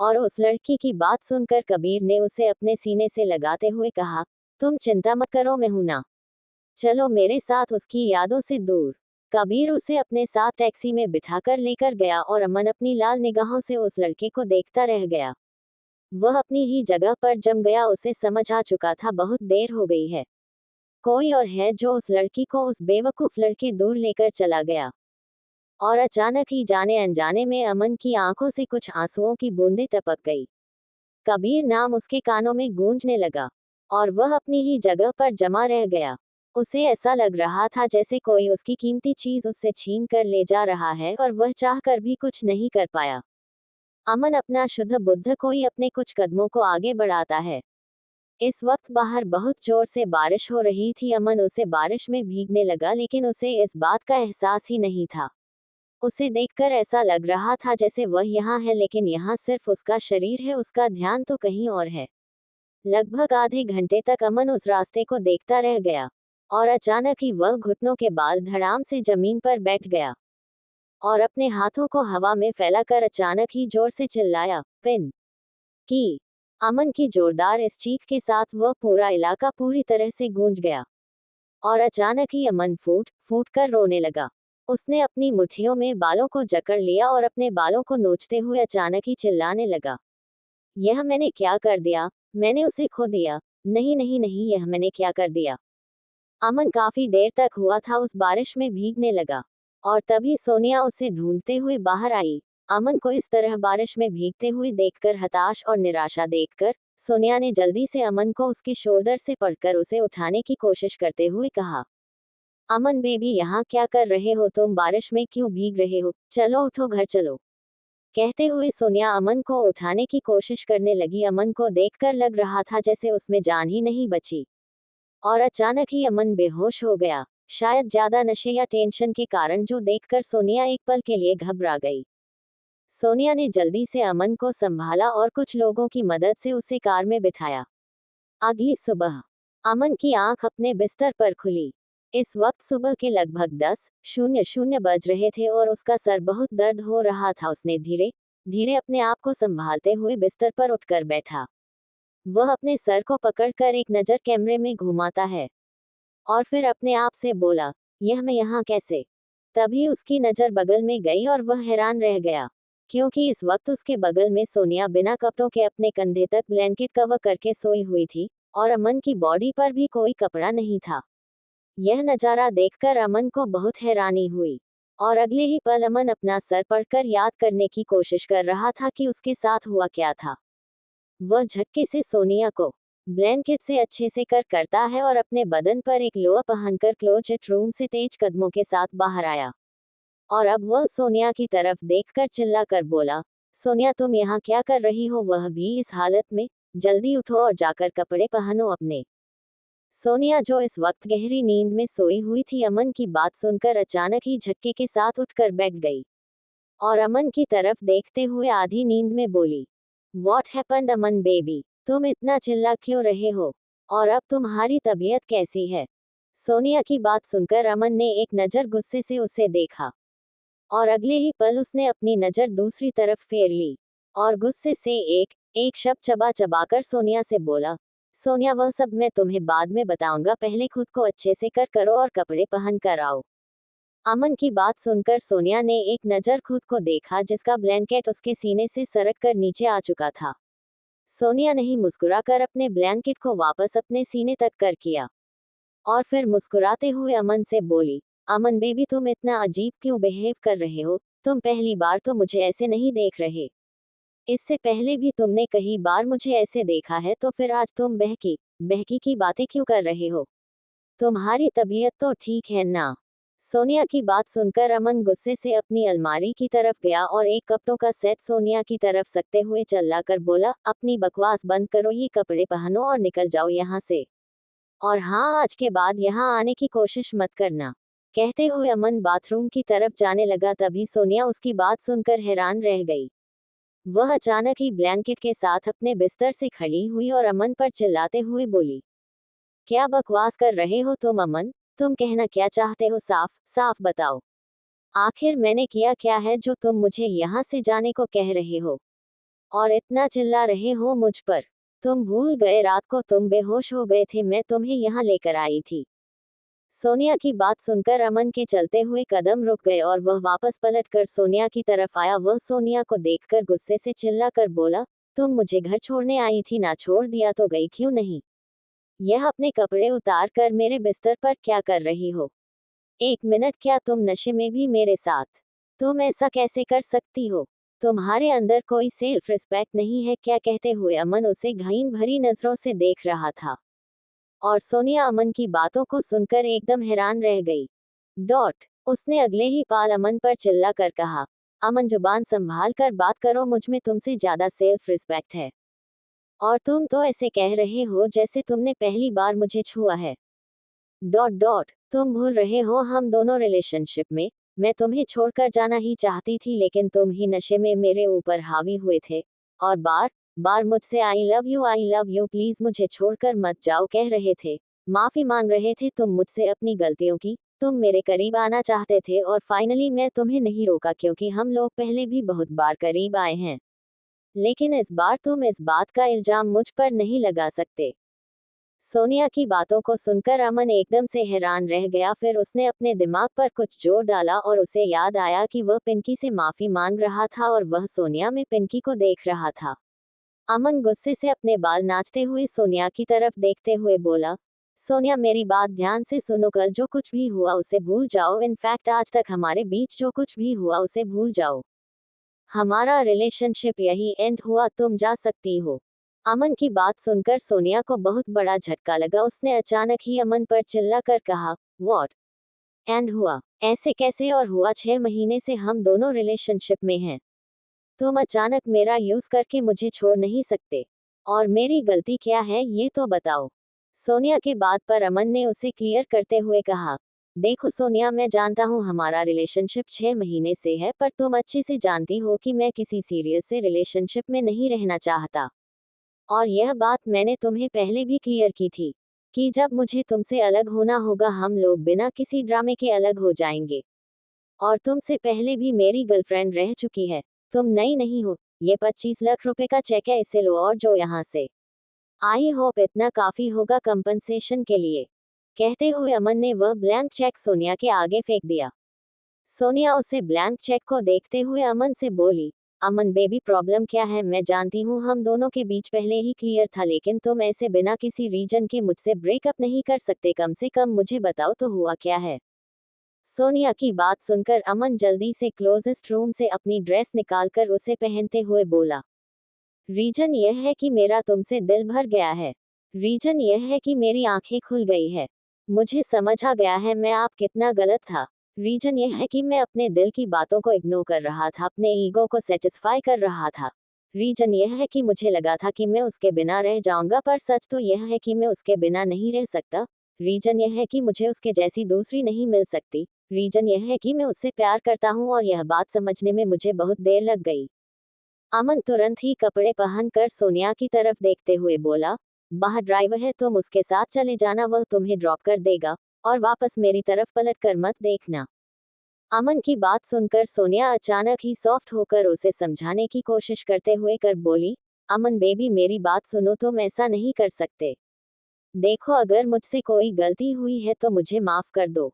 और उस लड़की की बात सुनकर कबीर ने उसे अपने सीने से लगाते हुए कहा, तुम चिंता मत करो, मैं हूं ना, चलो मेरे साथ उसकी यादों से दूर। कबीर उसे अपने साथ टैक्सी में बिठाकर लेकर गया और अमन अपनी लाल निगाहों से उस लड़के को देखता रह गया। वह अपनी ही जगह पर जम गया, उसे समझ आ चुका था बहुत देर हो गई है। कोई और है जो उस लड़की को उस बेवकूफ लड़के दूर लेकर चला गया। और अचानक ही जाने अनजाने में अमन की आंखों से कुछ आंसुओं की बूंदें टपक गई। कबीर नाम उसके कानों में गूंजने लगा और वह अपनी ही जगह पर जमा रह गया। उसे ऐसा लग रहा था जैसे कोई उसकी कीमती चीज उससे छीन कर ले जा रहा है और वह चाहकर भी कुछ नहीं कर पाया। अमन अपना शुद्ध बुद्ध कोई अपने कुछ कदमों को आगे बढ़ाता है। इस वक्त बाहर बहुत जोर से बारिश हो रही थी। अमन उसे बारिश में भीगने लगा, लेकिन उसे इस बात का एहसास ही नहीं था। उसे देखकर ऐसा लग रहा था जैसे वह यहाँ है, लेकिन यहाँ सिर्फ उसका शरीर है, उसका ध्यान तो कहीं और है। लगभग आधे घंटे तक अमन उस रास्ते को देखता रह गया और अचानक ही वह घुटनों के बाल धड़ाम से जमीन पर बैठ गया और अपने हाथों को हवा में फैलाकर अचानक ही जोर से चिल्लाया, पिन की। अमन की जोरदार इस चीख के साथ वह पूरा इलाका पूरी तरह से गूंज गया और अचानक ही अमन फूट फूट कर रोने लगा। उसने अपनी मुट्ठियों में बालों को जकड़ लिया और अपने बालों को नोचते हुए अचानक ही चिल्लाने लगा, यह मैंने क्या कर दिया, मैंने उसे खो दिया, नहीं नहीं नहीं, यह मैंने क्या कर दिया। अमन काफी देर तक हुआ था उस बारिश में भीगने लगा और तभी सोनिया उसे ढूंढते हुए बाहर आई। अमन को इस तरह बारिश में भीगते हुए देखकर हताश और निराशा देखकर सोनिया ने जल्दी से अमन को उसके शोल्डर से पकड़कर उसे उठाने की कोशिश करते हुए कहा, अमन बेबी, यहाँ क्या कर रहे हो तुम, बारिश में क्यों भीग रहे हो, चलो उठो, घर चलो। कहते हुए सोनिया अमन को उठाने की कोशिश करने लगी। अमन को देखकर लग रहा था जैसे उसमें जान ही नहीं बची और अचानक ही अमन बेहोश हो गया, शायद ज्यादा नशे या टेंशन के कारण, जो देखकर सोनिया एक पल के लिए घबरा गई। सोनिया ने जल्दी से अमन को संभाला और कुछ लोगों की मदद से उसे कार में बिठाया। अगली सुबह अमन की आंख अपने बिस्तर पर खुली। इस वक्त सुबह के लगभग 10:00 बज रहे थे और उसका सर बहुत दर्द हो रहा था। उसने धीरे धीरे अपने आप को संभालते हुए बिस्तर पर उठकर बैठा। वह अपने सर को पकड़कर एक नज़र कैमरे में घुमाता है और फिर अपने आप से बोला, यह मैं यहाँ कैसे। तभी उसकी नज़र बगल में गई और वह हैरान रह गया, क्योंकि इस वक्त उसके बगल में सोनिया बिना कपड़ों के अपने कंधे तक ब्लैंकेट कवर करके सोई हुई थी और अमन की बॉडी पर भी कोई कपड़ा नहीं था। यह नज़ारा देखकर अमन को बहुत हैरानी हुई और अगले ही पल अमन अपना सर पकड़कर याद करने की कोशिश कर रहा था कि उसके साथ हुआ क्या था। वह झटके से सोनिया को ब्लैंकेट से अच्छे से करता है और अपने बदन पर एक लोअर पहनकर क्लोजेट रूम से तेज कदमों के साथ बाहर आया और अब वह सोनिया की तरफ देखकर चिल्लाकर बोला, सोनिया तुम यहाँ क्या कर रही हो, वह भी इस हालत में, जल्दी उठो और जाकर कपड़े पहनो अपने। सोनिया, जो इस वक्त गहरी नींद में सोई हुई थी, अमन की बात सुनकर अचानक ही झटके के साथ उठकर बैठ गई और अमन की तरफ देखते हुए आधी नींद में बोली, वॉट हैपेंड अमन बेबी, तुम इतना चिल्ला क्यों रहे हो और अब तुम्हारी तबीयत कैसी है। सोनिया की बात सुनकर अमन ने एक नज़र गुस्से से उसे देखा और अगले ही पल उसने अपनी नज़र दूसरी तरफ फेर ली और गुस्से से एक एक शब्द चबा चबाकर सोनिया से बोला, सोनिया वह सब मैं तुम्हें बाद में बताऊंगा, पहले खुद को अच्छे से करो और कपड़े पहन कर आओ। अमन की बात सुनकर सोनिया ने एक नज़र खुद को देखा, जिसका ब्लैंकेट उसके सीने से सरक कर नीचे आ चुका था। सोनिया ने ही मुस्कुराकर अपने ब्लैंकेट को वापस अपने सीने तक कर किया और फिर मुस्कुराते हुए अमन से बोली, अमन बेबी तुम इतना अजीब क्यों बिहेव कर रहे हो, तुम पहली बार तो मुझे ऐसे नहीं देख रहे, इससे पहले भी तुमने कई बार मुझे ऐसे देखा है, तो फिर आज तुम बहकी बहकी की बातें क्यों कर रहे हो, तुम्हारी तबीयत तो ठीक है ना। सोनिया की बात सुनकर अमन गुस्से से अपनी अलमारी की तरफ गया और एक कपड़ों का सेट सोनिया की तरफ सकते हुए चिल्लाकर बोला, अपनी बकवास बंद करो, ये कपड़े पहनो और निकल जाओ यहाँ से, और हाँ, आज के बाद यहाँ आने की कोशिश मत करना। कहते हुए अमन बाथरूम की तरफ जाने लगा, तभी सोनिया उसकी बात सुनकर हैरान रह गई। वह अचानक ही ब्लैंकेट के साथ अपने बिस्तर से खड़ी हुई और अमन पर चिल्लाते हुए बोली, क्या बकवास कर रहे हो तुम अमन, तुम कहना क्या चाहते हो, साफ साफ बताओ, आखिर मैंने किया क्या है जो तुम मुझे यहाँ से जाने को कह रहे हो। और इतना चिल्ला रहे हो मुझ पर? तुम भूल गए रात को तुम बेहोश हो गए थे, मैं तुम्हें यहाँ लेकर आई थी। सोनिया की बात सुनकर अमन के चलते हुए कदम रुक गए और वह वापस पलट कर सोनिया की तरफ आया। वह सोनिया को देखकर गुस्से से चिल्लाकर बोला, तुम मुझे घर छोड़ने आई थी ना, छोड़ दिया तो गई क्यों नहीं? यह अपने कपड़े उतार कर मेरे बिस्तर पर क्या कर रही हो? एक मिनट, क्या तुम नशे में भी मेरे साथ? तुम ऐसा कैसे कर सकती हो? तुम्हारे अंदर कोई सेल्फ रिस्पेक्ट नहीं है क्या? कहते हुए अमन उसे घृणा भरी नजरों से देख रहा था और सोनिया अमन की बातों को सुनकर एकदम हैरान रह गई। उसने अगले ही पाल अमन पर चिल्ला कर कहा, अमन जुबान संभाल कर बात करो, मुझ में तुमसे ज्यादा सेल्फ रिस्पेक्ट है। और तुम तो ऐसे कह रहे हो जैसे तुमने पहली बार मुझे छुआ है। तुम भूल रहे हो हम दोनों रिलेशनशिप में, मैं तुम्हें छोड़कर जाना ही चाहती थी लेकिन तुम ही नशे में मेरे ऊपर हावी हुए थे और बार बार मुझसे आई लव यू प्लीज मुझे छोड़कर मत जाओ कह रहे थे, माफी मांग रहे थे तुम मुझसे अपनी गलतियों की। तुम मेरे करीब आना चाहते थे और फाइनली मैं तुम्हें नहीं रोका क्योंकि हम लोग पहले भी बहुत बार करीब आए हैं, लेकिन इस बार तुम इस बात का इल्जाम मुझ पर नहीं लगा सकते। सोनिया की बातों को सुनकर अमन एकदम से हैरान रह गया। फिर उसने अपने दिमाग पर कुछ जोर डाला और उसे याद आया कि वह पिंकी से माफी मांग रहा था और वह सोनिया में पिंकी को देख रहा था। अमन गुस्से से अपने बाल नाचते हुए सोनिया की तरफ देखते हुए बोला, सोनिया मेरी बात ध्यान से सुनो, कल जो कुछ भी हुआ उसे भूल जाओ, इनफैक्ट आज तक हमारे बीच जो कुछ भी हुआ उसे भूल जाओ। हमारा रिलेशनशिप यही एंड हुआ, तुम जा सकती हो। अमन की बात सुनकर सोनिया को बहुत बड़ा झटका लगा। उसने अचानक ही अमन पर चिल्लाकर कहा, व्हाट एंड हुआ? ऐसे कैसे और हुआ? 6 महीने से हम दोनों रिलेशनशिप में हैं। तुम अचानक मेरा यूज करके मुझे छोड़ नहीं सकते। और मेरी गलती क्या है ये तो बताओ। सोनिया के बात पर अमन ने उसे क्लियर करते हुए कहा, देखो सोनिया, मैं जानता हूँ हमारा रिलेशनशिप 6 महीने से है, पर तुम अच्छे से जानती हो कि मैं किसी सीरियस से रिलेशनशिप में नहीं रहना चाहता। और यह बात मैंने तुम्हें पहले भी क्लियर की थी कि जब मुझे तुमसे अलग होना होगा हम लोग बिना किसी ड्रामे के अलग हो जाएंगे। और तुमसे पहले भी मेरी गर्लफ्रेंड रह चुकी है, तुम नई नहीं हो। ये 25 लाख रुपए का चेक है, इसे लो और जो यहाँ से। आई होप इतना काफी होगा कंपनसेशन के लिए। कहते हुए अमन ने वह ब्लैंक चेक सोनिया के आगे फेंक दिया। सोनिया उसे ब्लैंक चेक को देखते हुए अमन से बोली, अमन बेबी प्रॉब्लम क्या है? मैं जानती हूँ हम दोनों के बीच पहले ही क्लियर था, लेकिन तुम ऐसे बिना किसी रीजन के मुझसे ब्रेकअप नहीं कर सकते। कम से कम मुझे बताओ तो हुआ क्या है? सोनिया की बात सुनकर अमन जल्दी से क्लोजेस्ट रूम से अपनी ड्रेस निकालकर उसे पहनते हुए बोला, रीजन यह है कि मेरा तुमसे दिल भर गया है। रीजन यह है कि मेरी आंखें खुल गई है। मुझे समझ आ गया है मैं आप कितना गलत था। रीजन यह है कि मैं अपने दिल की बातों को इग्नोर कर रहा था, अपने ईगो को सेटिस्फाई कर रहा था। रीजन यह है कि मुझे लगा था कि मैं उसके बिना रह जाऊंगा, पर सच तो यह है कि मैं उसके बिना नहीं रह सकता। रीजन यह है कि मुझे उसके जैसी दूसरी नहीं मिल सकती। रीजन यह है कि मैं उससे प्यार करता हूँ और यह बात समझने में मुझे बहुत देर लग गई। अमन तुरंत ही कपड़े पहनकर सोनिया की तरफ देखते हुए बोला, बाहर ड्राइवर है, तुम उसके साथ चले जाना, वह तुम्हें ड्रॉप कर देगा और वापस मेरी तरफ पलट कर मत देखना। अमन की बात सुनकर सोनिया अचानक ही सॉफ्ट होकर उसे समझाने की कोशिश करते हुए कर बोली, अमन बेबी मेरी बात सुनो, तुम ऐसा नहीं कर सकते। देखो अगर मुझसे कोई गलती हुई है तो मुझे माफ कर दो,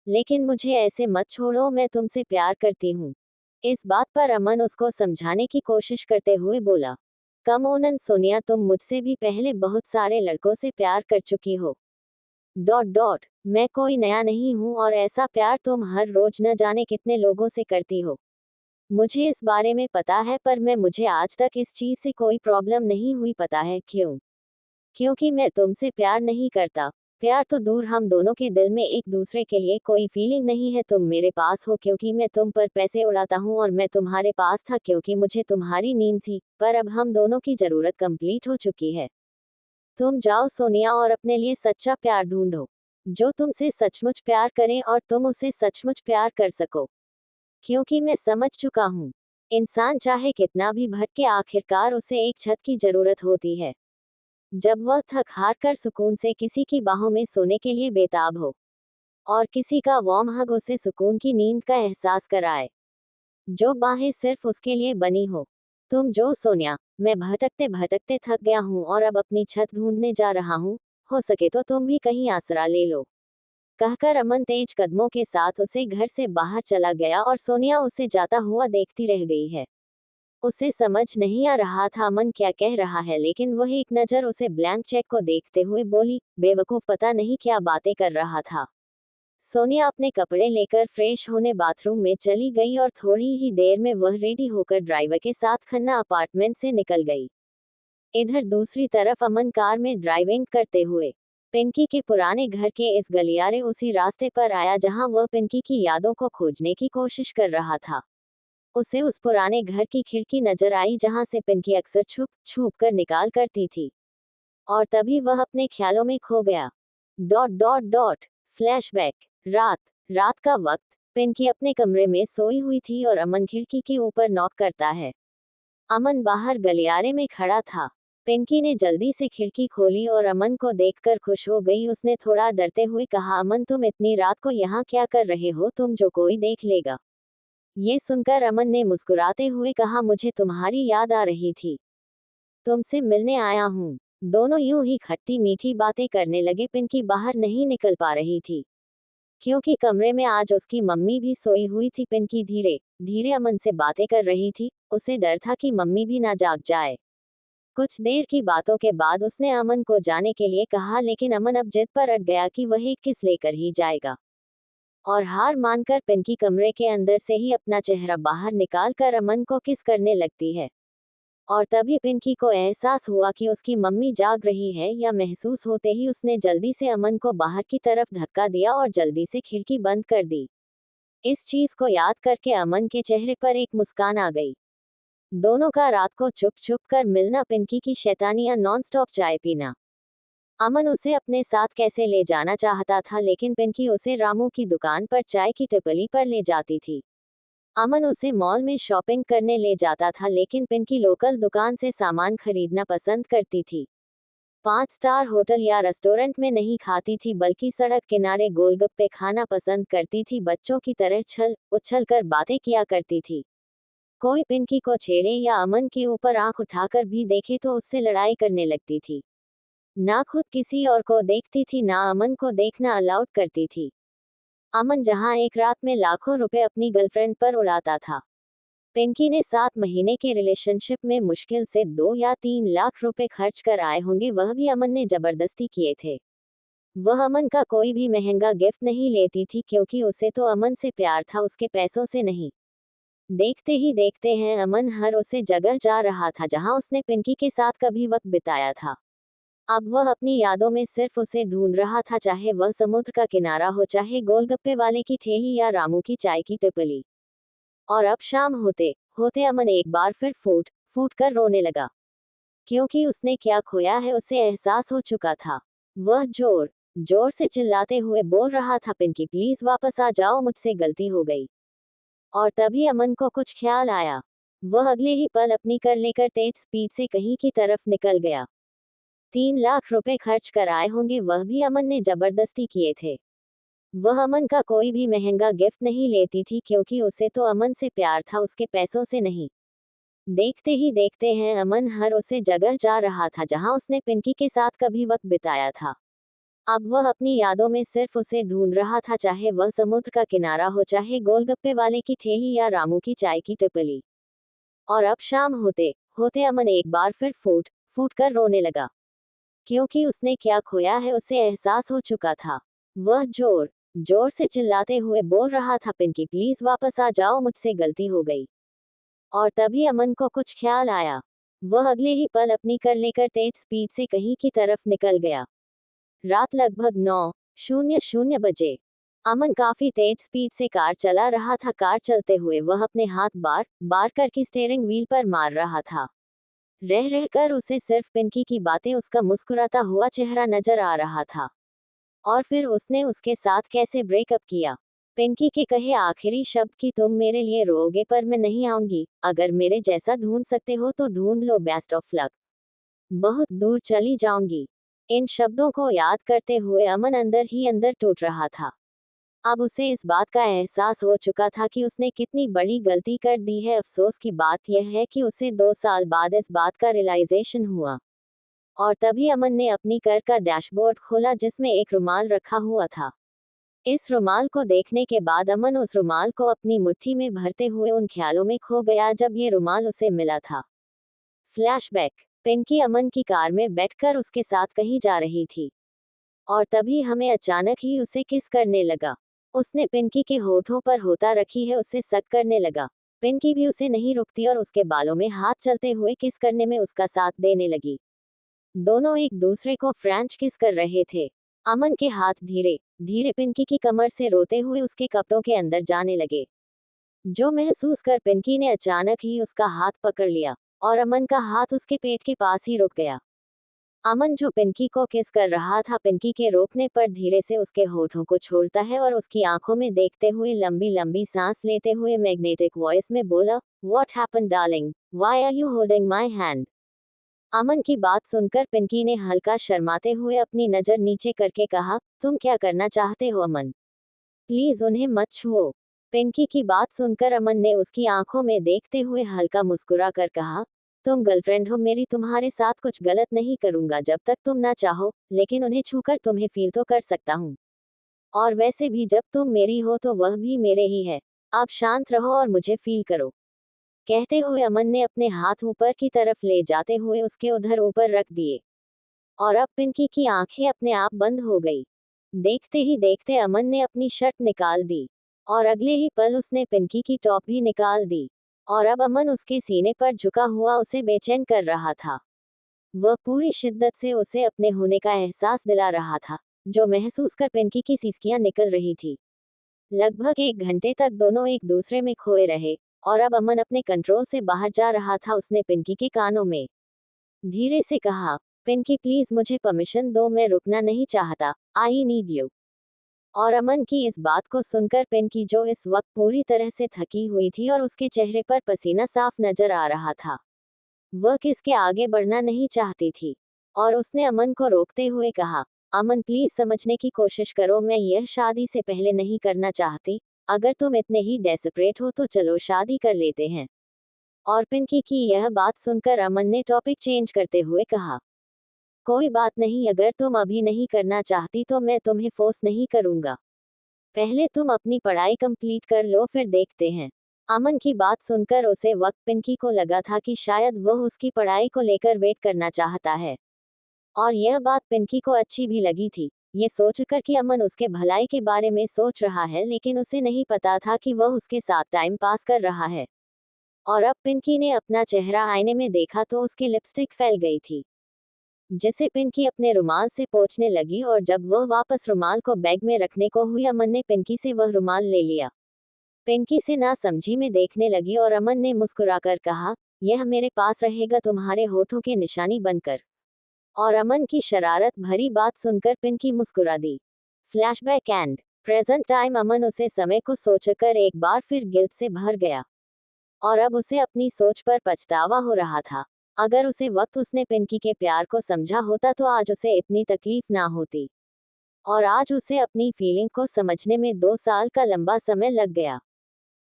लेकिन मुझे ऐसे मत छोड़ो, मैं तुमसे प्यार करती हूँ। इस बात पर अमन उसको समझाने की कोशिश करते हुए बोला, कम ऑन सोनिया, तुम मुझसे भी पहले बहुत सारे लड़कों से प्यार कर चुकी हो। मैं कोई नया नहीं हूँ और ऐसा प्यार तुम हर रोज न जाने कितने लोगों से करती हो। मुझे इस बारे में पता है, पर मुझे आज तक इस चीज से कोई प्रॉब्लम नहीं हुई। पता है क्यों? क्योंकि मैं तुमसे प्यार नहीं करता। प्यार तो दूर, हम दोनों के दिल में एक दूसरे के लिए कोई फीलिंग नहीं है। तुम मेरे पास हो क्योंकि मैं तुम पर पैसे उड़ाता हूँ और मैं तुम्हारे पास था क्योंकि मुझे तुम्हारी नींद थी, पर अब हम दोनों की जरूरत कंप्लीट हो चुकी है। तुम जाओ सोनिया और अपने लिए सच्चा प्यार ढूंढो, जो तुमसे सचमुच प्यार करे और तुम उसे सचमुच प्यार कर सको। क्योंकि मैं समझ चुका हूँ, इंसान चाहे कितना भी भटके, आखिरकार उसे एक छत की जरूरत होती है। जब वह थक हार कर सुकून से किसी की बाहों में सोने के लिए बेताब हो और किसी का वार्म हग उसे सुकून की नींद का एहसास कराए, जो बाहें सिर्फ उसके लिए बनी हो, तुम जो सोनिया, मैं भटकते भटकते थक गया हूँ और अब अपनी छत ढूंढने जा रहा हूँ, हो सके तो तुम भी कहीं आसरा ले लो। कहकर अमन तेज कदमों के साथ उसे घर से बाहर चला गया और सोनिया उसे जाता हुआ देखती रह गई है। उसे समझ नहीं आ रहा था अमन क्या कह रहा है, लेकिन वह एक नज़र उसे ब्लैंक चेक को देखते हुए बोली, बेवकूफ पता नहीं क्या बातें कर रहा था। सोनिया अपने कपड़े लेकर फ्रेश होने बाथरूम में चली गई और थोड़ी ही देर में वह रेडी होकर ड्राइवर के साथ खन्ना अपार्टमेंट से निकल गई। इधर दूसरी तरफ अमन कार में ड्राइविंग करते हुए पिंकी के पुराने घर के इस गलियारे उसी रास्ते पर आया जहां वह पिंकी की यादों को खोजने की कोशिश कर रहा था। उसे उस पुराने घर की खिड़की नजर आई जहां से पिंकी अक्सर छुप छुप कर निकाल करती थी, और तभी वह अपने ख्यालों में खो गया। Dot dot dot flashback. रात रात का वक्त। पिंकी अपने कमरे में सोई हुई थी और अमन खिड़की के ऊपर नॉक करता है। अमन बाहर गलियारे में खड़ा था। पिंकी ने जल्दी से खिड़की खोली और अमन को देखकर खुश हो गई। उसने थोड़ा डरते हुए कहा, अमन तुम इतनी रात को यहाँ क्या कर रहे हो, तुम जो कोई देख लेगा। ये सुनकर अमन ने मुस्कुराते हुए कहा, मुझे तुम्हारी याद आ रही थी, तुमसे मिलने आया हूँ। दोनों यूं ही खट्टी मीठी बातें करने लगे। पिंकी बाहर नहीं निकल पा रही थी क्योंकि कमरे में आज उसकी मम्मी भी सोई हुई थी। पिंकी धीरे धीरे अमन से बातें कर रही थी। उसे डर था कि मम्मी भी ना जाग जाए। कुछ देर की बातों के बाद उसने अमन को जाने के लिए कहा, लेकिन अमन अब जिद पर अड़ गया कि वह एक किस लेकर ही जाएगा, और हार मानकर पिंकी कमरे के अंदर से ही अपना चेहरा बाहर निकाल कर अमन को किस करने लगती है। और तभी पिंकी को एहसास हुआ कि उसकी मम्मी जाग रही है। या महसूस होते ही उसने जल्दी से अमन को बाहर की तरफ धक्का दिया और जल्दी से खिड़की बंद कर दी। इस चीज को याद करके अमन के चेहरे पर एक मुस्कान आ गई। दोनों का रात को चुप चुप कर मिलना, पिंकी की शैतानियां, नॉन स्टॉप चाय पीना। अमन उसे अपने साथ कैसे ले जाना चाहता था, लेकिन पिंकी उसे रामू की दुकान पर चाय की टिप्पणी पर ले जाती थी। अमन उसे मॉल में शॉपिंग करने ले जाता था, लेकिन पिंकी लोकल दुकान से सामान खरीदना पसंद करती थी। 5 स्टार होटल या रेस्टोरेंट में नहीं खाती थी, बल्कि सड़क किनारे गोलगप्पे खाना पसंद करती थी। बच्चों की तरह छल उछल कर बातें किया करती थी। कोई पिंकी को छेड़े या अमन के ऊपर आंख उठाकर भी देखे तो उससे लड़ाई करने लगती थी। ना खुद किसी और को देखती थी, ना अमन को देखना अलाउड करती थी। अमन जहां एक रात में लाखों रुपए अपनी गर्लफ्रेंड पर उड़ाता था, पिंकी ने 7 महीने के रिलेशनशिप में मुश्किल से 2 या 3 लाख रुपए खर्च कर आए होंगे। वह भी अमन ने जबरदस्ती किए थे। वह अमन का कोई भी महंगा गिफ्ट नहीं लेती थी, क्योंकि उसे तो अमन से प्यार था, उसके पैसों से नहीं। देखते ही देखते हैं अमन हर उसे जगह जा रहा था जहां उसने पिंकी के साथ कभी वक्त बिताया था। अब वह अपनी यादों में सिर्फ उसे ढूंढ रहा था, चाहे वह समुद्र का किनारा हो, चाहे गोलगप्पे वाले की ठेली या रामू की चाय की टिप्पणी। और अब शाम होते होते अमन एक बार फिर फूट फूट कर रोने लगा, क्योंकि उसने क्या खोया है उसे एहसास हो चुका था। वह जोर जोर से चिल्लाते हुए बोल रहा था, पिंकी प्लीज वापस आ जाओ, मुझसे गलती हो गई। और तभी अमन को कुछ ख्याल आया। वह अगले ही पल अपनी कार लेकर तेज स्पीड से कहीं की तरफ निकल गया। 3 लाख रुपए खर्च कर आए होंगे, वह भी अमन ने जबरदस्ती किए थे। वह अमन का कोई भी महंगा गिफ्ट नहीं लेती थी, क्योंकि उसे तो अमन से प्यार था, उसके पैसों से नहीं। देखते ही देखते हैं अमन हर उसे जगह जा रहा था जहां उसने पिंकी के साथ कभी वक्त बिताया था। अब वह अपनी यादों में सिर्फ उसे ढूंढ रहा था, चाहे वह समुद्र का किनारा हो, चाहे गोलगप्पे वाले की ठेली या रामू की चाय की टिप्पणी। और अब शाम होते होते अमन एक बार फिर फूट फूट कर रोने लगा, क्योंकि उसने क्या खोया है उसे एहसास हो चुका था। वह जोर जोर से चिल्लाते हुए बोल रहा था, पिंकी प्लीज वापस आ जाओ, मुझसे गलती हो गई। और तभी अमन को कुछ ख्याल आया। वह अगले ही पल अपनी कार लेकर तेज स्पीड से कहीं की तरफ निकल गया। रात लगभग 9:00 बजे। अमन काफी तेज स्पीड से कार चला रहा था। कार चलते हुए वह अपने हाथ बार बार करके स्टीयरिंग व्हील पर मार रहा था। रह रहकर उसे सिर्फ पिंकी की बातें, उसका मुस्कुराता हुआ चेहरा नजर आ रहा था। और फिर उसने उसके साथ कैसे ब्रेकअप किया। पिंकी के कहे आखिरी शब्द कि तुम मेरे लिए रोओगे पर मैं नहीं आऊंगी, अगर मेरे जैसा ढूंढ सकते हो तो ढूंढ लो, बेस्ट ऑफ लक, बहुत दूर चली जाऊंगी। इन शब्दों को याद करते हुए अमन अंदर ही अंदर टूट रहा था। अब उसे इस बात का एहसास हो चुका था कि उसने कितनी बड़ी गलती कर दी है। अफसोस की बात यह है कि उसे 2 साल बाद इस बात का रियलाइजेशन हुआ। और तभी अमन ने अपनी कार का डैशबोर्ड खोला जिसमें एक रुमाल रखा हुआ था। इस रुमाल को देखने के बाद अमन उस रुमाल को अपनी मुट्ठी में भरते हुए उन ख्यालों में खो गया जब ये रुमाल उसे मिला था। फ्लैशबैक। पिंकी अमन की कार में बैठकर उसके साथ कहीं जा रही थी और तभी हमें अचानक ही उसे किस करने लगा। उसने पिंकी के होठों पर होता रखी है उसे सक करने लगा। पिंकी भी उसे नहीं रुकती और उसके बालों में हाथ चलते हुए किस करने में उसका साथ देने लगी। दोनों एक दूसरे को फ्रेंच किस कर रहे थे। अमन के हाथ धीरे धीरे पिंकी की कमर से रोते हुए उसके कपड़ों के अंदर जाने लगे, जो महसूस कर पिंकी ने अचानक ही उसका हाथ पकड़ लिया और अमन का हाथ उसके पेट के पास ही रुक गया। अमन जो पिंकी को किस कर रहा था पिंकी के रोकने पर धीरे से उसके होठों को छोड़ता है और उसकी आंखों में देखते हुए लंबी लंबी सांस लेते हुए मैग्नेटिक वॉइस में बोला, what happened darling, why are you holding my hand. Aman की बात सुनकर पिंकी ने हल्का शर्माते हुए अपनी नजर नीचे करके कहा, तुम क्या करना चाहते हो अमन, प्लीज उन्हें मत छुओ। पिंकी की बात सुनकर अमन ने उसकी आंखों में देखते हुए हल्का मुस्कुरा कर कहा, तुम गर्लफ्रेंड हो मेरी, तुम्हारे साथ कुछ गलत नहीं करूंगा जब तक तुम ना चाहो, लेकिन उन्हें छूकर तुम्हें फील तो कर सकता हूँ। और वैसे भी जब तुम मेरी हो तो वह भी मेरे ही है। आप शांत रहो और मुझे फील करो। कहते हुए अमन ने अपने हाथ ऊपर की तरफ ले जाते हुए उसके उधर ऊपर रख दिए और अब पिंकी की आंखें अपने आप बंद हो गई। देखते ही देखते अमन ने अपनी शर्ट निकाल दी और अगले ही पल उसने पिंकी की टॉप भी निकाल दी और अब अमन उसके सीने पर झुका हुआ उसे बेचैन कर रहा था। वह पूरी शिद्दत से उसे अपने होने का एहसास दिला रहा था, जो महसूस कर पिंकी की सिसकियां निकल रही थी। लगभग 1 घंटे तक दोनों एक दूसरे में खोए रहे और अब अमन अपने कंट्रोल से बाहर जा रहा था। उसने पिंकी के कानों में धीरे से कहा, पिंकी प्लीज मुझे परमिशन दो, मैं रुकना नहीं चाहता, आई नीड यू। और अमन की इस बात को सुनकर पिंकी, जो इस वक्त पूरी तरह से थकी हुई थी और उसके चेहरे पर पसीना साफ नजर आ रहा था, वह किसके आगे बढ़ना नहीं चाहती थी और उसने अमन को रोकते हुए कहा, अमन प्लीज समझने की कोशिश करो, मैं यह शादी से पहले नहीं करना चाहती। अगर तुम इतने ही डेस्परेट हो तो चलो शादी कर लेते हैं। और पिंकी की यह बात सुनकर अमन ने टॉपिक चेंज करते हुए कहा, कोई बात नहीं, अगर तुम अभी नहीं करना चाहती तो मैं तुम्हें फोर्स नहीं करूंगा। पहले तुम अपनी पढ़ाई कंप्लीट कर लो फिर देखते हैं। अमन की बात सुनकर उसे वक्त पिंकी को लगा था कि शायद वह उसकी पढ़ाई को लेकर वेट करना चाहता है और यह बात पिंकी को अच्छी भी लगी थी। ये सोचकर कि अमन उसके भलाई के बारे में सोच रहा है, लेकिन उसे नहीं पता था कि वह उसके साथ टाइम पास कर रहा है। और अब पिंकी ने अपना चेहरा आईने में देखा तो उसकी लिपस्टिक फैल गई थी, जिसे पिंकी अपने रुमाल से पोंछने लगी और जब वह वापस रुमाल को बैग में रखने को हुई, अमन ने पिंकी से वह रुमाल ले लिया। पिंकी से ना समझी में देखने लगी और अमन ने मुस्कुराकर कहा, यह मेरे पास रहेगा तुम्हारे होठों के निशानी बनकर। और अमन की शरारत भरी बात सुनकर पिंकी मुस्कुरा दी। Flashback and present time. Aman उसे समय को सोचकर एक बार फिर गिल्ट से भर गया और अब उसे अपनी सोच पर पछतावा हो रहा था। अगर उसे वक्त उसने पिंकी के प्यार को समझा होता तो आज उसे इतनी तकलीफ ना होती और आज उसे अपनी फीलिंग को समझने में 2 साल का लंबा समय लग गया।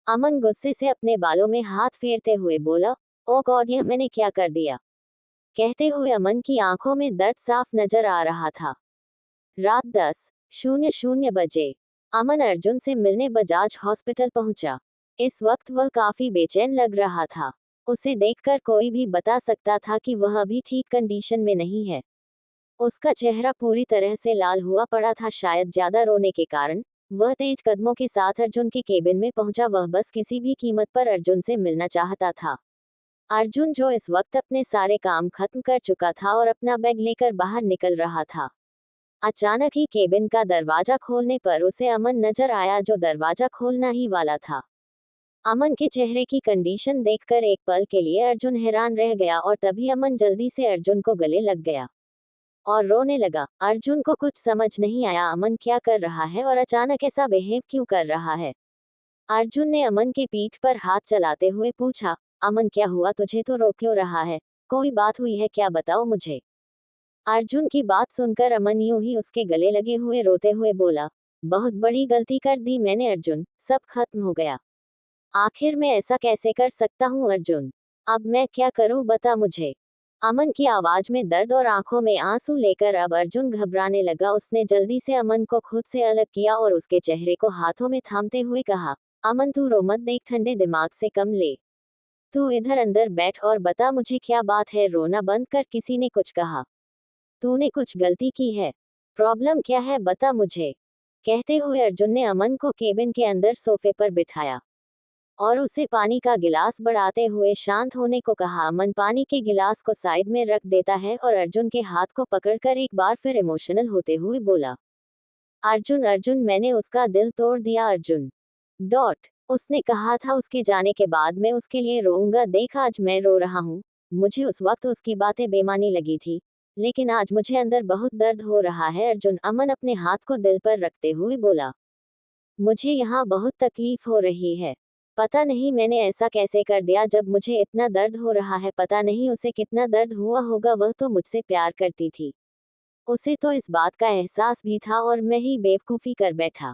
अमन गुस्से से अपने बालों में हाथ फेरते हुए बोला, ओ गॉड, यह मैंने क्या कर दिया। कहते हुए अमन की आंखों में दर्द साफ नजर आ रहा था। रात 10:00 बजे अमन अर्जुन से मिलने बजाज हॉस्पिटल पहुंचा। इस वक्त वह काफी बेचैन लग रहा था। उसे देखकर कोई भी बता सकता था कि वह अभी ठीक कंडीशन में नहीं है। उसका चेहरा पूरी तरह से लाल हुआ पड़ा था, शायद ज्यादा रोने के कारण। वह तेज कदमों के साथ अर्जुन के केबिन में पहुंचा। वह बस किसी भी कीमत पर अर्जुन से मिलना चाहता था। अर्जुन, जो इस वक्त अपने सारे काम खत्म कर चुका था और अपना बैग लेकर बाहर निकल रहा था। अचानक ही केबिन का दरवाजा खोलने पर उसे अमन नजर आया, जो दरवाजा खोलना ही वाला था। अमन के चेहरे की कंडीशन देखकर एक पल के लिए अर्जुन हैरान रह गया और तभी अमन जल्दी से अर्जुन को गले लग गया और रोने लगा। अर्जुन को कुछ समझ नहीं आया अमन क्या कर रहा है और अचानक ऐसा बिहेव क्यों कर रहा है। अर्जुन ने अमन के पीठ पर हाथ चलाते हुए पूछा, अमन क्या हुआ तुझे, तो रो क्यों रहा है, कोई बात हुई है क्या, बताओ मुझे। अर्जुन की बात सुनकर अमन यूं ही उसके गले लगे हुए रोते हुए बोला, बहुत बड़ी गलती कर दी मैंने अर्जुन, सब खत्म हो गया। आखिर मैं ऐसा कैसे कर सकता हूँ अर्जुन? अब मैं क्या करूँ बता मुझे। अमन की आवाज में दर्द और आंखों में आंसू लेकर अब अर्जुन घबराने लगा। उसने जल्दी से अमन को खुद से अलग किया और उसके चेहरे को हाथों में थामते हुए कहा, अमन तू रो मत, देख ठंडे दिमाग से कम ले। तू इधर अंदर बैठ और बता मुझे क्या बात है, रोना बंद कर, किसी ने कुछ कहा? तूने कुछ गलती की है? प्रॉब्लम क्या है बता मुझे। कहते हुए अर्जुन ने अमन को केबिन के अंदर सोफे पर बिठाया और उसे पानी का गिलास बढ़ाते हुए शांत होने को कहा। अमन पानी के गिलास को साइड में रख देता है और अर्जुन के हाथ को पकड़कर एक बार फिर इमोशनल होते हुए बोला, अर्जुन अर्जुन मैंने उसका दिल तोड़ दिया अर्जुन। डॉट। उसने कहा था उसके जाने के बाद मैं उसके लिए रोऊंगा, देख आज मैं रो रहा हूँ। मुझे उस वक्त उसकी बातें बेमानी लगी थी, लेकिन आज मुझे अंदर बहुत दर्द हो रहा है अर्जुन। अमन अपने हाथ को दिल पर रखते हुए बोला, मुझे यहाँ बहुत तकलीफ हो रही है। पता नहीं मैंने ऐसा कैसे कर दिया जब मुझे इतना दर्द हो रहा है। पता नहीं उसे कितना दर्द हुआ होगा, वह तो मुझसे प्यार करती थी। उसे तो इस बात का एहसास भी था और मैं ही बेवकूफ़ी कर बैठा।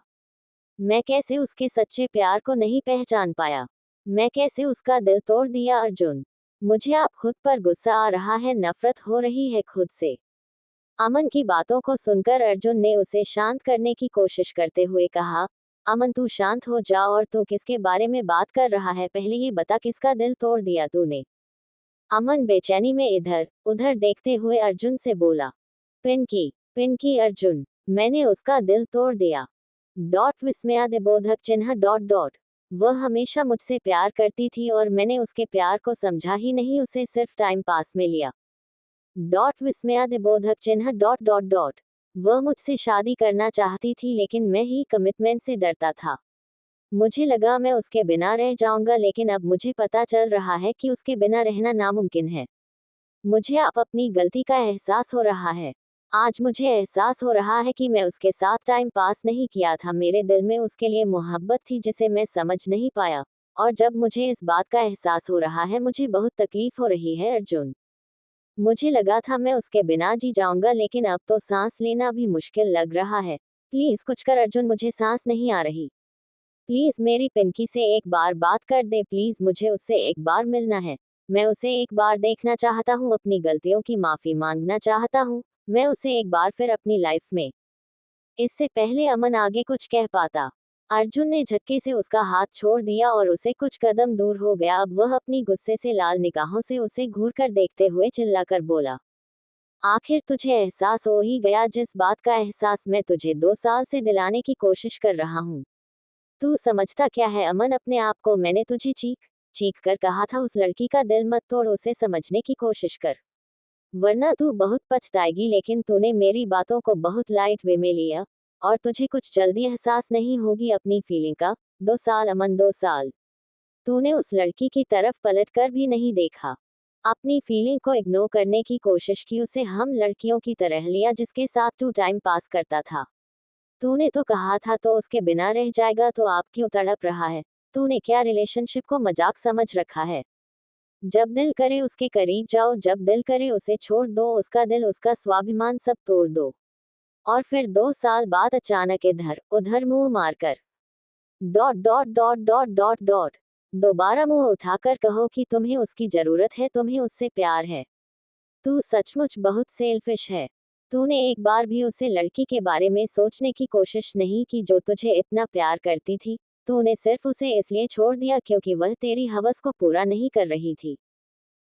मैं कैसे उसके सच्चे प्यार को नहीं पहचान पाया? मैं कैसे उसका दिल तोड़ दिया अर्जुन? मुझे आप खुद पर गुस्सा आ रहा है, नफरत हो रही है खुद से। अमन की बातों को सुनकर अर्जुन ने उसे शांत करने की कोशिश करते हुए कहा, अमन तू शांत हो जा, और तू किसके बारे में बात कर रहा है, पहले ये बता किसका दिल तोड़ दिया तूने? अमन बेचैनी में इधर उधर देखते हुए अर्जुन से बोला, पिंकी। पिंकी अर्जुन, मैंने उसका दिल तोड़ दिया। डॉट विस्मयादिबोधक चिन्ह डॉट डॉट। वह हमेशा मुझसे प्यार करती थी और मैंने उसके प्यार को समझा ही नहीं, उसे सिर्फ टाइम पास में लिया। डॉट विस्मयादिबोधक चिन्ह डॉट डॉट डॉट। वह मुझसे शादी करना चाहती थी लेकिन मैं ही कमिटमेंट से डरता था। मुझे लगा मैं उसके बिना रह जाऊंगा, लेकिन अब मुझे पता चल रहा है कि उसके बिना रहना नामुमकिन है। मुझे अब अपनी गलती का एहसास हो रहा है। आज मुझे एहसास हो रहा है कि मैं उसके साथ टाइम पास नहीं किया था। मेरे दिल में उसके लिए मोहब्बत थी जिसे मैं समझ नहीं पाया, और जब मुझे इस बात का एहसास हो रहा है मुझे बहुत तकलीफ हो रही है अर्जुन। मुझे लगा था मैं उसके बिना जी जाऊंगा, लेकिन अब तो सांस लेना भी मुश्किल लग रहा है। प्लीज कुछ कर अर्जुन, मुझे सांस नहीं आ रही। प्लीज मेरी पिंकी से एक बार बात कर दे, प्लीज मुझे उससे एक बार मिलना है। मैं उसे एक बार देखना चाहता हूँ, अपनी गलतियों की माफी मांगना चाहता हूँ। मैं उसे एक बार फिर अपनी लाइफ में। इससे पहले अमन आगे कुछ कह पाता, अर्जुन ने झटके से उसका हाथ छोड़ दिया और उसे कुछ कदम दूर हो गया। अब वह अपनी गुस्से से लाल निगाहों से उसे घूर कर देखते हुए चिल्लाकर बोला, आखिर तुझे एहसास हो ही गया जिस बात का एहसास मैं तुझे 2 साल से दिलाने की कोशिश कर रहा हूँ। तू समझता क्या है अमन अपने आप को? मैंने तुझे चीख चीख कर कहा था उस लड़की का दिल मत तोड़, उसे समझने की कोशिश कर, वरना तू बहुत पछताएगी। लेकिन तूने मेरी बातों को बहुत लाइट वे में लिया और तुझे कुछ जल्दी एहसास नहीं होगी अपनी फीलिंग का। 2 साल अमन, 2 साल तूने उस लड़की की तरफ पलट कर भी नहीं देखा। अपनी फीलिंग को इग्नोर करने की कोशिश की, उसे हम लड़कियों की तरह लिया जिसके साथ तू टाइम पास करता था। तूने तो कहा था तो उसके बिना रह जाएगा, तो आप क्यों तड़प रहा है? तूने क्या रिलेशनशिप को मजाक समझ रखा है? जब दिल करे उसके करीब जाओ, जब दिल करे उसे छोड़ दो, उसका दिल उसका स्वाभिमान सब तोड़ दो, और फिर 2 साल बाद अचानक इधर उधर मुंह मारकर dot dot dot dot dot dot दोबारा मुंह उठाकर कहो कि तुम्हें उसकी जरूरत है, तुम्हें उससे प्यार है। तू सचमुच बहुत सेल्फिश है। तूने एक बार भी उसे लड़की के बारे में सोचने की कोशिश नहीं की जो तुझे इतना प्यार करती थी। तूने सिर्फ उसे इसलिए छोड़ दिया क्योंकि वह तेरी हवस को पूरा नहीं कर रही थी,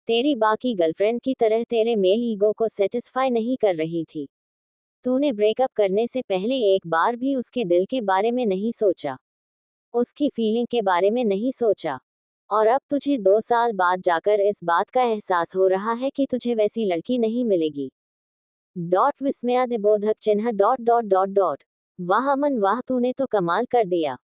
तेरी बाकी गर्लफ्रेंड की तरह तेरे मेल ईगो को सेटिस्फाई नहीं कर रही थी। तूने ब्रेकअप करने से पहले एक बार भी उसके दिल के बारे में नहीं सोचा, उसकी फीलिंग के बारे में नहीं सोचा, और अब तुझे 2 साल बाद जाकर इस बात का एहसास हो रहा है कि तुझे वैसी लड़की नहीं मिलेगी। डॉट विस्मयादिबोधक चिन्ह डॉट डॉट डॉट डॉट। वाह अमन वाह, तूने तो कमाल कर दिया।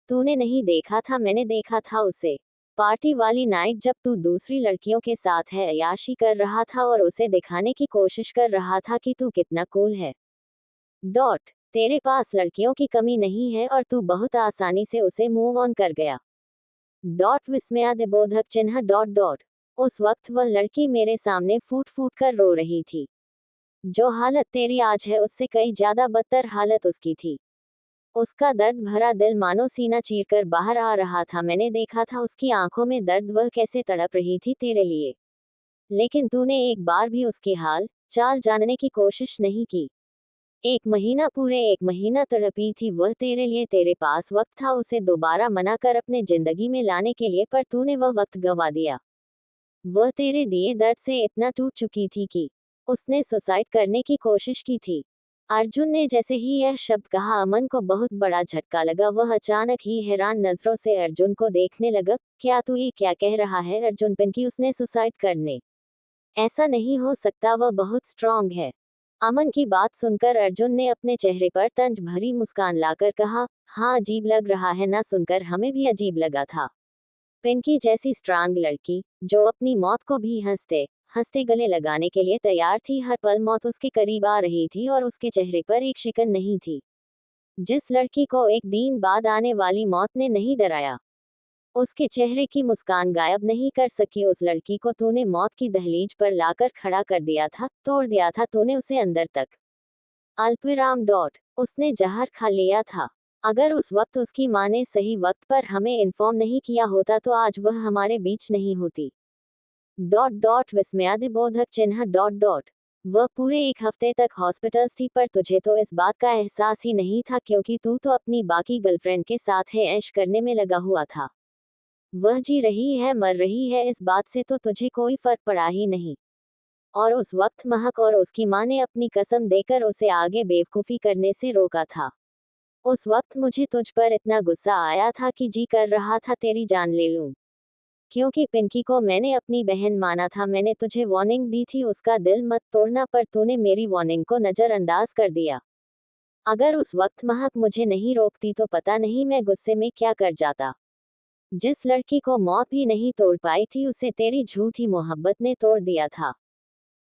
तूने नहीं देखा था, मैंने देखा था उसे। पार्टी वाली नाइट जब तू दूसरी लड़कियों के साथ है अय्याशी कर रहा था और उसे दिखाने की कोशिश कर रहा था कि तू कितना कूल है। डॉट। तेरे पास लड़कियों की कमी नहीं है और तू बहुत आसानी से उसे मूव ऑन कर गया। डॉट विस्मयादिबोधक चिन्ह डॉट डॉट। उस वक्त वह लड़की मेरे सामने फूट फूट कर रो रही थी। जो हालत तेरी आज है उससे कई ज्यादा बदतर हालत उसकी थी। उसका दर्द भरा दिल मानो सीना चीरकर बाहर आ रहा था। मैंने देखा था उसकी आंखों में दर्द, वह कैसे तड़प रही थी तेरे लिए। लेकिन तूने एक बार भी उसकी हाल चाल जानने की कोशिश नहीं की। पूरे एक महीना तड़पी थी वह तेरे लिए। तेरे पास वक्त था उसे दोबारा मना कर अपने जिंदगी में लाने के लिए, पर तूने वह वक्त गंवा दिया। वह तेरे दिए दर्द से इतना टूट चुकी थी कि उसने सुसाइड करने की कोशिश की थी। अर्जुन ने जैसे ही यह शब्द कहा, अमन को बहुत बड़ा झटका लगा। वह अचानक ही हैरान नजरों से अर्जुन को देखने लगा। क्या तू ये क्या कह रहा है अर्जुन? पिंकी उसने सुसाइड करने? ऐसा नहीं हो सकता, वह बहुत स्ट्रांग है। अमन की बात सुनकर अर्जुन ने अपने चेहरे पर तंज भरी मुस्कान लाकर कहा, हाँ अजीब लग रहा है ना? सुनकर हमें भी अजीब लगा था। पिंकी जैसी स्ट्रांग लड़की, जो अपनी मौत को भी हंसते हंसते गले लगाने के लिए तैयार थी। हर पल मौत उसके करीब आ रही थी और उसके चेहरे पर एक शिकन नहीं थी। जिस लड़की को एक दिन बाद आने वाली मौत ने नहीं डराया, उसके चेहरे की मुस्कान गायब नहीं कर सकी, उस लड़की को तूने मौत की दहलीज पर लाकर खड़ा कर दिया था, तोड़ दिया था तूने उसे अंदर तक। अल्पविराम डॉट उसने जहर खा लिया था। अगर उस वक्त उसकी माँ ने सही वक्त पर हमें इन्फॉर्म नहीं किया होता तो आज वह हमारे बीच नहीं होती। डॉट डॉट विस्मयादिबोधक चिन्ह डॉट डॉट वह पूरे एक हफ्ते तक हॉस्पिटल थी, पर तुझे तो इस बात का एहसास ही नहीं था, क्योंकि तू तो अपनी बाकी गर्लफ्रेंड के साथ है ऐश करने में लगा हुआ था। वह जी रही है मर रही है इस बात से तो तुझे कोई फर्क पड़ा ही नहीं। और उस वक्त महक और उसकी माँ ने अपनी कसम देकर उसे आगे बेवकूफ़ी करने से रोका था। उस वक्त मुझे तुझ पर इतना गुस्सा आया था कि जी कर रहा था तेरी जान ले लूं। क्योंकि पिंकी को मैंने अपनी बहन माना था। मैंने तुझे वार्निंग दी थी उसका दिल मत तोड़ना, पर तूने मेरी वार्निंग को नज़रअंदाज कर दिया। अगर उस वक्त महक मुझे नहीं रोकती तो पता नहीं मैं गुस्से में क्या कर जाता। जिस लड़की को मौत भी नहीं तोड़ पाई थी, उसे तेरी झूठी मोहब्बत ने तोड़ दिया था।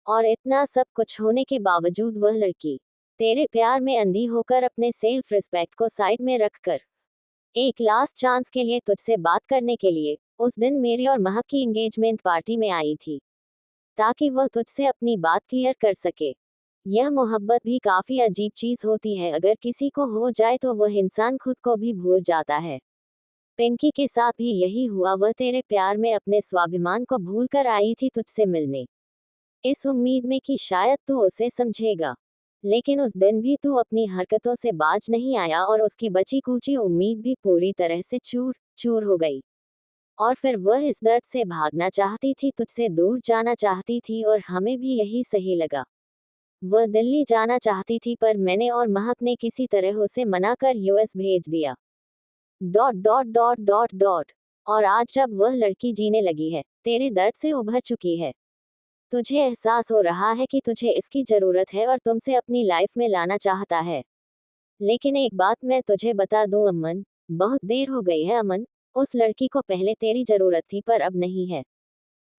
और इतना सब कुछ होने के बावजूद वह लड़की तेरे प्यार में अंधी होकर अपने सेल्फ रिस्पेक्ट को साइड में रखकर एक लास्ट चांस के लिए तुझसे बात करने के लिए उस दिन मेरी और महक की एंगेजमेंट पार्टी में आई थी, ताकि वह तुझसे अपनी बात क्लियर कर सके। यह मोहब्बत भी काफी अजीब चीज होती है, अगर किसी को हो जाए तो वह इंसान खुद को भी भूल जाता है। पिंकी के साथ भी यही हुआ। वह तेरे प्यार में अपने स्वाभिमान को भूलकर आई थी तुझसे मिलने, इस उम्मीद में कि शायद तू उसे समझेगा। लेकिन उस दिन भी तू अपनी हरकतों से बाज नहीं आया और उसकी बची कूची उम्मीद भी पूरी तरह से चूर चूर हो गई। और फिर वह इस दर्द से भागना चाहती थी, तुझसे दूर जाना चाहती थी, और हमें भी यही सही लगा। वह दिल्ली जाना चाहती थी, पर मैंने और महक ने किसी तरह उसे मनाकर यूएस भेज दिया। Dot dot dot dot dot और आज जब वह लड़की जीने लगी है, तेरे दर्द से उभर चुकी है, तुझे एहसास हो रहा है कि तुझे इसकी जरूरत है और तुमसे अपनी लाइफ में लाना चाहता है। लेकिन एक बात मैं तुझे बता दूं अमन, बहुत देर हो गई है अमन। उस लड़की को पहले तेरी जरूरत थी पर अब नहीं है।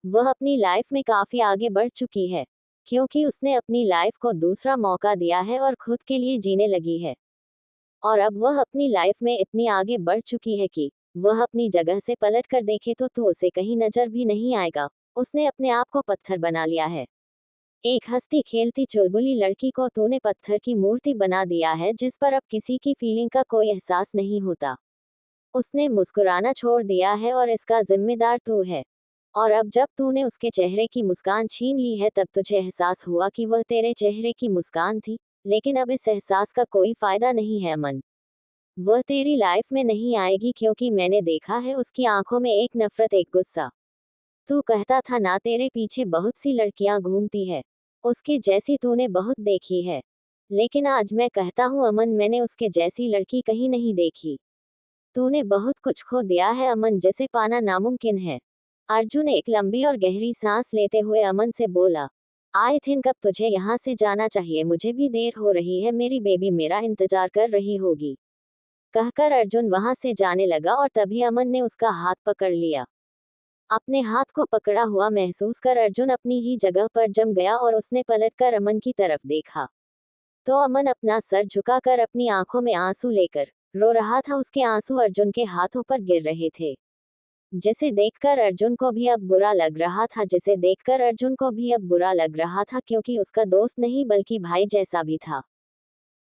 वह अपनी लाइफ में काफी आगे बढ़ चुकी है, क्योंकि उसने अपनी लाइफ को दूसरा मौका दिया है और खुद के लिए जीने लगी है। और अब वह अपनी लाइफ में इतनी आगे बढ़ चुकी है कि वह अपनी जगह से पलट कर देखे तो तू उसे कहीं नजर भी नहीं आएगा। उसने अपने आप को पत्थर बना लिया है। एक हंसती खेलती चुलबुली लड़की को तूने पत्थर की मूर्ति बना दिया है, जिस पर अब किसी की फीलिंग का कोई एहसास नहीं होता। उसने मुस्कुराना छोड़ दिया है और इसका जिम्मेदार तू है। और अब जब तूने उसके चेहरे की मुस्कान छीन ली है, तब तुझे एहसास हुआ कि वह तेरे चेहरे की मुस्कान थी। लेकिन अब इस एहसास का कोई फायदा नहीं है अमन। वह तेरी लाइफ में नहीं आएगी, क्योंकि मैंने देखा है उसकी आंखों में एक नफरत, एक गुस्सा। तू कहता था ना तेरे पीछे बहुत सी लड़कियां घूमती है, उसके जैसी तूने बहुत देखी है। लेकिन आज मैं कहता हूँ अमन, मैंने उसके जैसी लड़की कहीं नहीं देखी। तूने बहुत कुछ खो दिया है अमन, जिसे पाना नामुमकिन है। अर्जुन एक लंबी और गहरी सांस लेते हुए अमन से बोला, आई थिंक अब तुझे यहाँ से जाना चाहिए, मुझे भी देर हो रही है, मेरी बेबी मेरा इंतजार कर रही होगी। कहकर अर्जुन वहां से जाने लगा और तभी अमन ने उसका हाथ पकड़ लिया। अपने हाथ को पकड़ा हुआ महसूस कर अर्जुन अपनी ही जगह पर जम गया और उसने पलटकर अमन की तरफ देखा तो अमन अपना सर झुकाकर अपनी आंखों में आंसू लेकर रो रहा था। उसके आंसू अर्जुन के हाथों पर गिर रहे थे, जिसे देखकर अर्जुन को भी अब बुरा लग रहा था, जिसे देखकर अर्जुन को भी अब बुरा लग रहा था, क्योंकि उसका दोस्त नहीं बल्कि भाई जैसा भी था।